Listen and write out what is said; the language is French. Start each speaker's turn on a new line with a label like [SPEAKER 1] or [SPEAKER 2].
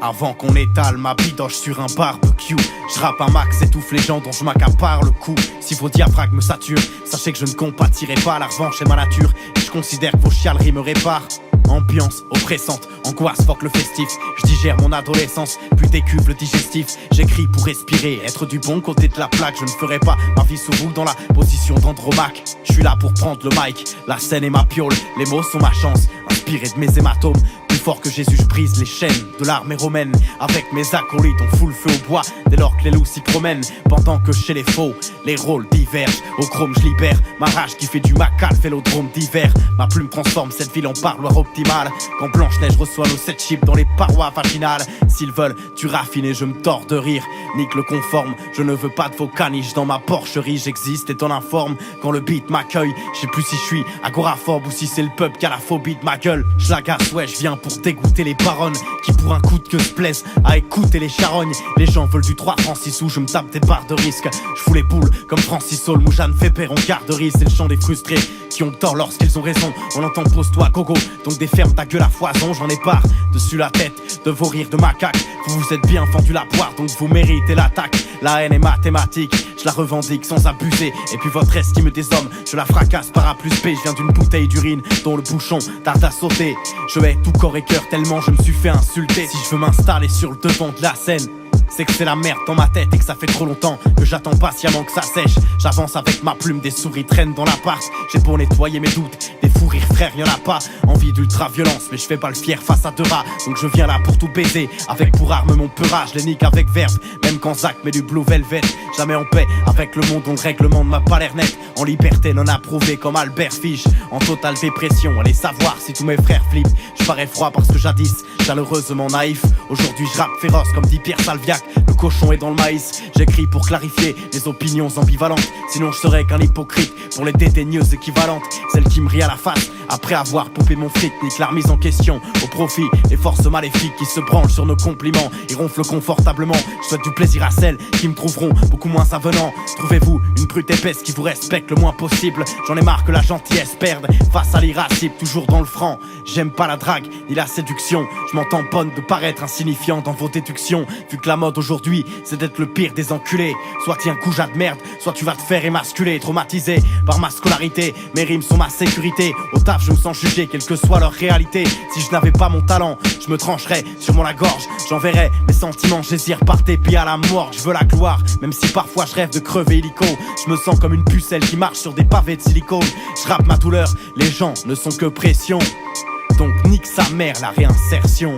[SPEAKER 1] Avant qu'on étale ma bidoche sur un barbecue. Je rappe un max, étouffe les gens dont je m'accapare le coup. Si vos diaphragmes me saturent, sachez que je ne compatirai pas. La revanche est ma nature et je considère que vos chialeries me réparent. Ambiance oppressante, angoisse, fuck le festif. Je digère mon adolescence, puis décuve le digestif. J'écris pour respirer, être du bon côté de la plaque. Je ne ferai pas ma vie sous roue dans la position d'Andromaque. Je suis là pour prendre le mic, la scène est ma piole. Les mots sont ma chance, inspiré de mes hématomes. Plus fort que Jésus, je brise les chaînes de l'armée romaine. Avec mes acolytes, on fout le feu au bois dès lors que les loups s'y promènent. Pendant que chez les faux, les rôles divergent. Au chrome, je libère ma rage qui fait du macal, vélodrome d'hiver. Ma plume transforme cette ville en parloir optimale. Quand Blanche-Neige reçoit nos 7 chips dans les parois vaginales. S'ils veulent tu raffiner, je me tords de rire. Nique le conforme, je ne veux pas de vos caniches dans ma porcherie. J'existe et t'en informe quand le beat m'accueille. Je sais plus si je suis agoraphobe ou si c'est le peuple qui a la phobie de ma gueule. Je l'agace, ouais, je viens pour dégoûter les baronnes qui pour un coup de queue se plaisent à écouter les charognes. Les gens veulent du 3 francs 6 sous, je me tape des barres de risque. Je fous les boules comme Francis Saul, Moujane Fébert en garderie. C'est le chant des frustrés qui ont tort lorsqu'ils ont raison. On entend pose-toi gogo, donc déferme ta gueule à foison. J'en ai marre dessus la tête de vos rires de macaque. Vous vous êtes bien fendu la poire, donc vous méritez l'attaque. La haine est mathématique, je la revendique sans abuser. Et puis votre estime des hommes, je la fracasse par A plus B. Je viens d'une bouteille d'urine dont le bouchon tarde à sauter. Je hais tout corps et cœur tellement je me suis fait insulter. Si je veux m'installer sur le devant de la scène, c'est que c'est la merde dans ma tête et que ça fait trop longtemps que j'attends patiemment que ça sèche. J'avance avec ma plume, des souris traînent dans l'appart. J'ai pour nettoyer mes doutes, des fous rires frères, y'en a pas. Envie d'ultra-violence, mais je fais pas le fier face à 2 rats. Donc je viens là pour tout baiser, avec pour arme mon peurage. Les nique avec verve, même quand Zach met du blue velvet. Jamais en paix avec le monde dont le règlement ne m'a pas l'air net. En liberté non approuvé comme Albert Fish. En totale dépression, allez savoir si tous mes frères flippent. Je parais froid parce que jadis, chaleureusement naïf. Aujourd'hui je rappe féroce comme dit Pierre Salviac. Le cochon est dans le maïs, j'écris pour clarifier les opinions ambivalentes. Sinon je serais qu'un hypocrite pour les dédaigneuses équivalentes. Celles qui me rient à la face après avoir pompé mon fric. Nique la remise en question au profit des forces maléfiques qui se branchent sur nos compliments et ronflent confortablement. Je souhaite du plaisir à celles qui me trouveront beaucoup moins avenant. Trouvez-vous une brute épaisse qui vous respecte le moins possible. J'en ai marre que la gentillesse perde face à l'irascible, toujours dans le franc. J'aime pas la drague ni la séduction. Je m'en tamponne de paraître insignifiant dans vos déductions. Vu que la mode aujourd'hui c'est d'être le pire des enculés. Soit t'es un goujat de merde, soit tu vas te faire émasculer. Traumatisé par ma scolarité, mes rimes sont ma sécurité. Au taf je me sens jugé, quelle que soit leur réalité. Si je n'avais pas mon talent, je me trancherais sûrement la gorge. J'enverrais mes sentiments, je les y repartais puis à la mort. Je veux la gloire, même si parfois je rêve de crever illico. Je me sens comme une pucelle qui marche sur des pavés de silicone. Je rappe ma douleur, les gens ne sont que pression. Donc nique sa mère la réinsertion.